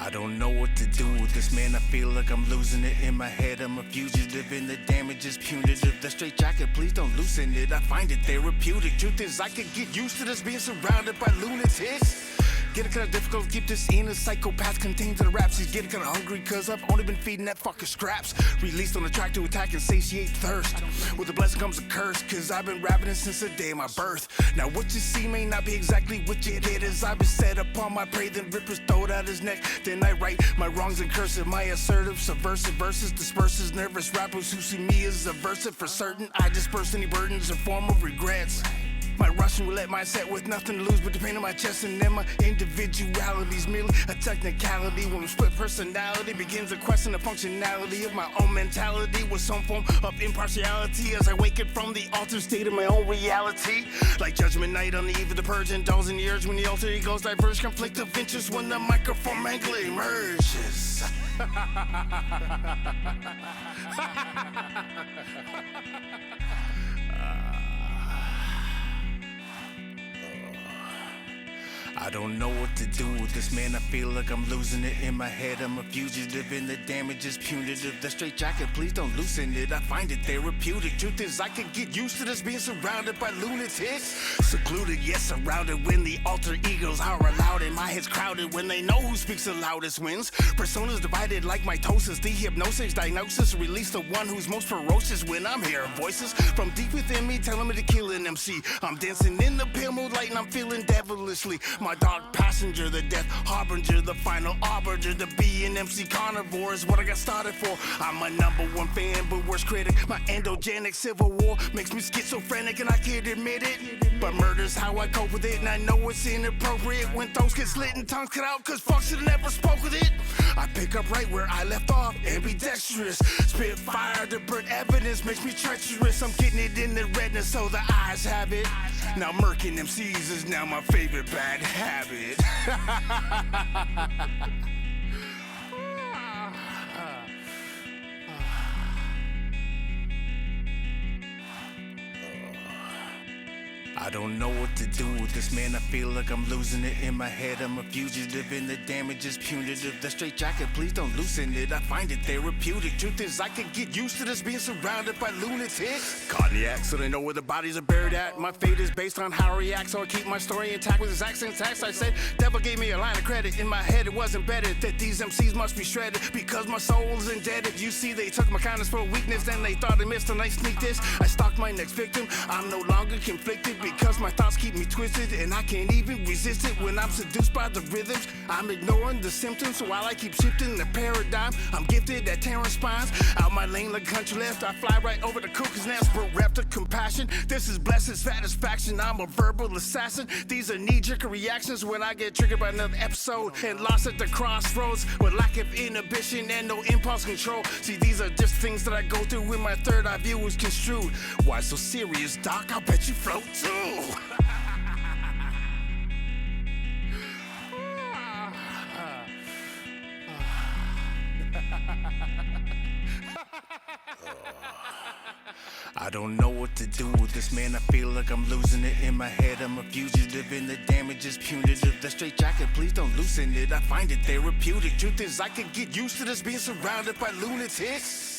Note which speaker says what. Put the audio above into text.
Speaker 1: I don't know what to do with this, man. I feel like I'm losing it in my head. I'm a fugitive and the damage is punitive. That straight jacket, please don't loosen it. I find it therapeutic. Truth is, I could get used to this being surrounded by lunatics. Getting kinda difficult to keep this in. A psychopath contained to the raps. He's getting kinda hungry cause I've only been feeding that fucker scraps. Released on the track to attack and satiate thirst. With a blessing comes a curse, cause I've been rapping since the day of my birth. Now what you see may not be exactly what you hit is. I've been set upon my prey, then rippers throwed out his neck. Then I write my wrongs in cursive, my assertive, subversive verses disperses nervous rappers who see me as aversive for certain. I disperse any burdens in form of regrets. My Russian roulette mindset with nothing to lose but the pain in my chest, and then my individuality's merely a technicality. When split personality begins to question the functionality of my own mentality with some form of impartiality as I wake up from the altered state of my own reality. Like judgment night on the eve of the purge, indulging the urge when the alter egos diverge, conflict of interest when the microphone angle emerges. I don't know what to do with this, man. I feel like I'm losing it in my head. I'm a fugitive and the damage is punitive. That straight jacket, please don't loosen it. I find it therapeutic. Truth is, I could get used to this being surrounded by lunatics. Secluded, yes, surrounded when the alter egos are allowed. And my head's crowded when they know who speaks the loudest wins. Personas divided like mitosis. The hypnosis diagnosis release the one who's most ferocious when I'm hearing voices from deep within me telling me to kill an MC. I'm dancing in the pale moonlight and I'm feeling devilishly. My dark passenger, the death harbinger, the final arbiter, the be an MC carnivore is what I got started for. I'm a #1 fan, but worst critic. My endogenic civil war makes me schizophrenic and I can't admit it. But murder's how I cope with it, and I know it's inappropriate when throats get slit and tongues cut out, cause fuck should've never spoke with it. I pick up right where I left off, ambidextrous. Spit fire to burn evidence makes me treacherous. I'm getting it in the retina so the eyes have it. Now murking MCs is now my favorite bad habit. I don't know what to do with this, man. I feel like I'm losing it in my head. I'm a fugitive and the damage is punitive. That straight jacket, please don't loosen it. I find it therapeutic. Truth is, I could get used to this being surrounded by lunatics. Cardiac, so they know where the bodies are buried at. My fate is based on how I react, so I keep my story intact with exact syntax. I said, devil gave me a line of credit. In my head, it was embedded that these MCs must be shredded because my soul's indebted. You see, they took my kindness for weakness, and they thought they missed a nice sneak this. I stalked my next victim. I'm no longer conflicted because my thoughts keep me twisted, and I can't even resist it when I'm seduced by the rhythms. I'm ignoring the symptoms while I keep shifting the paradigm. I'm gifted at tearing spines. Out my lane like country left, I fly right over the cuckoo's nest. Bereft of compassion, this is blessed satisfaction. I'm a verbal assassin. These are knee-jerk reactions when I get triggered by another episode and lost at the crossroads with lack of inhibition and no impulse control. See, these are just things that I go through when my third eye view is construed. Why so serious, Doc? I'll bet you float too. I don't know what to do with this, man. I feel like I'm losing it in my head. I'm a fugitive and the damage is punitive. That straight jacket, please don't loosen it. I find it therapeutic. Truth is, I could get used to this being surrounded by lunatics.